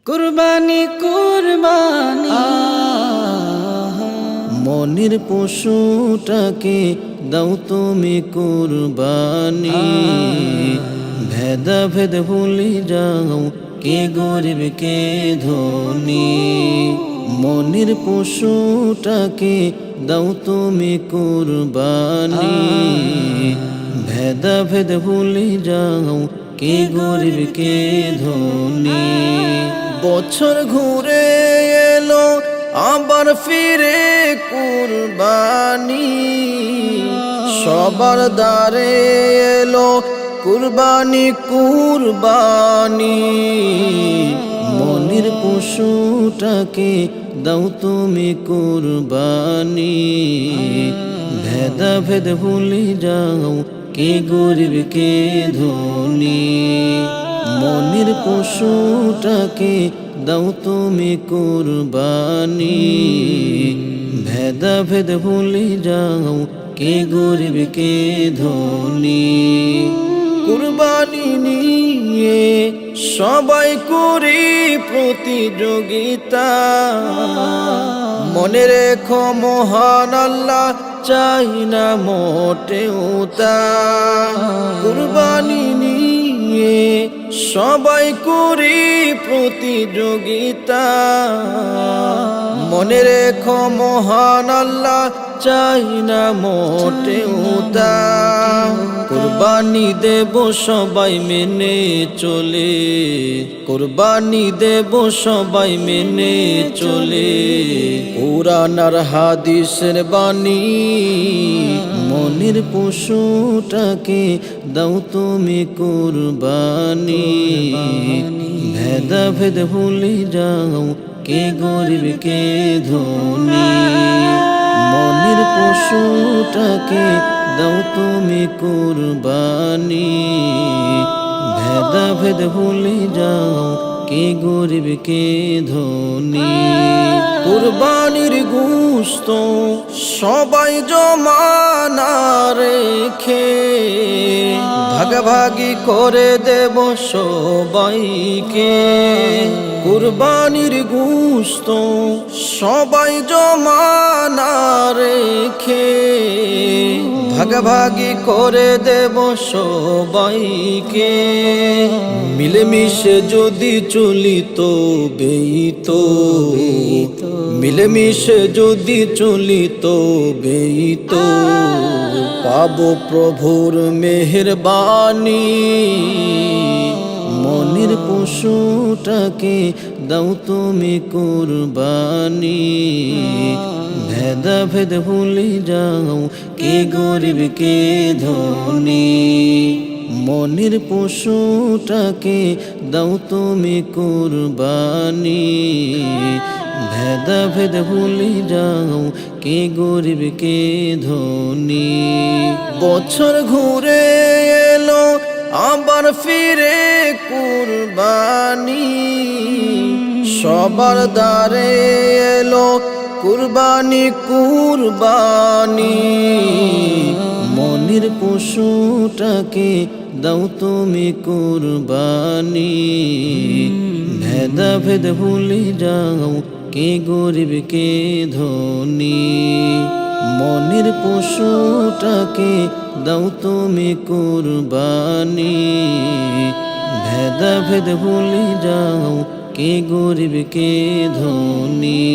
কুরবানি কুরবানি মনের পশুটাকে দাও তুমি কুরবানি। ভেদাভেদ ভুলে যাও, কে গরিব কে ধনী। মনের পশুটাকে দাও তুমি কুরবানি। ভেদাভেদ ভুলে যাও, কে গরিব কে ধনী। বছর ঘুরে এলো আবার ফিরে কুরবানি। সবার দ্বারে এলো কুরবানি কুরবানি। মনের পশুটাকে দাও তুমি কুরবানি। ভেদাভেদ ভুলে যাও, কে গরিব কে ধনী। মনের পশুটাকে দাও তুমি কুরবানি। ভেদাভেদ ভুলে যাও, কে গরিব কে ধনী। কুরবানি নিয়ে সবাই করি প্রতিযোগিতা। মনে রেখো মহান আল্লাহ চাই না মোটেও তা। কুরবানি নিয়ে সবাই করি প্রতিযোগিতা। মনে রেখো মহান আল্লাহ চাই না মোটেও তা। কুরবানি দেব সবাই মেনে চলে, কুরবানি দেব সবাই মেনে চলে। কুরআন আর হাদিসের বাণী। মনের পশুটাকে দাও তুমি কুরবানি। ভেদাভেদ ভুলে যাও, কে গরিব কে ধনী। মনের পশুটাকে দাও তুমি কুরবানি। ভেদাভেদ ভুলে যাও, কে গরিব কে ধনী। কুরবানির গোশত সবাই জমা না রেখে ভাগাভাগি করে দেব সবাইকে। কুরবানির গোশত সবাই জমা না রেখে ভাগাভাগি করে দেব সবাইকে। মিলেমিশে যদি চলি তবেই তো, মিলেমিশে যদি চলি তবেই তো পাবো প্রভুর মেহেরবানি। মনের পশুটাকে দাও তুমি কুরবানি। ভেদাভেদ ভুলে যাও, কে গরিব কে ধনী। মনের পশুটাকে দাও তুমি কুরবানি। ভেদাভেদ ভুলে যাও, কে গরিব কে ধনী। বছর ঘুরে এলো আবার ফিরে কুরবানি। সবার দ্বারে এলো কুরবানি কুরবানি। মনের পশুটাকে দাও তুমি কুরবানি। ভেদাভেদ ভুলে যাও, কে গরিব কে ধনী। মনের পশুটাকে দাও তুমি কুরবানি। ভেদাভেদ ভুলে যাও, কে গরিব কে ধনী।